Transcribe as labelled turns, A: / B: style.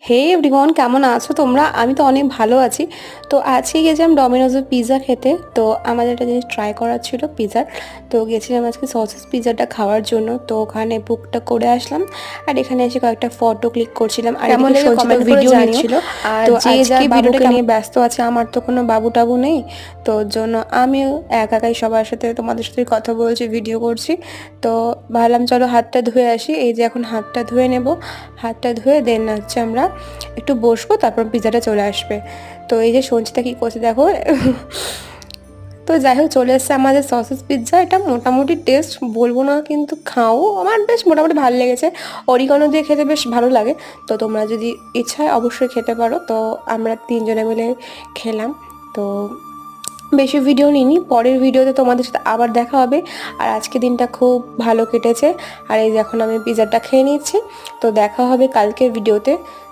A: হে everyone, কেমন আছো তোমরা? আমি তো অনেক ভালো আছি। তো আজকে গেছিলাম ডমিনোজের পিৎজা খেতে। তো আমাদের একটা জিনিস ট্রাই করার ছিল পিৎজার। তো গেছিলাম আজকে সসেস পিৎজাটা খাওয়ার জন্য। তো ওখানে বুকটা করে আসলাম, আর এখানে এসে কয়েকটা ফটো ক্লিক করছিলাম, আর
B: কেমন
A: এদিকে
B: লেগে
A: সঞ্চিতা
B: কমেন্ট করে
A: ভিডিও
B: জানিও।
A: নিচ্ছিল।
B: আর
A: তো
B: যে
A: আজকে
B: যার
A: ভিডিওটা
B: বাবুকে
A: কেমন
B: নিয়ে ব্যস্ত আছে, আমার তো কোনো বাবু টাবু নেই। তো ওর জন্য আমিও একাই সবার সাথে তোমাদের সাথে কথা বলছি, ভিডিও করছি। তো ভাবলাম চলো হাতটা ধুয়ে আসি। এই যে এখন হাতটা ধুয়ে নেব। হাতটা ধুয়ে দেন হচ্ছে আমরা একটু বসবো, তারপর পিৎজাটা চলে আসবে। তো এই যে সঞ্চিতা কী করছে দেখো। তো যাই হোক, চলে এসছে আমাদের সসেস পিৎজা। এটা মোটামুটি টেস্ট বলবো না, কিন্তু খাও আমার বেশ মোটামুটি ভালো লেগেছে। অরিগানো দিয়ে খেতে বেশ ভালো লাগে। তো তোমরা যদি ইচ্ছা হয় অবশ্যই খেতে পারো। তো আমরা তিনজনে মিলে খেলাম। তো বেশি ভিডিও নিইনি, পরের ভিডিওতে তোমাদের সাথে আবার দেখা হবে। আর আজকে দিনটা খুব ভালো কেটেছে। আর এই যে এখন আমি পিৎজাটা খেয়ে নিচ্ছি। তো দেখা হবে কালকের ভিডিওতে।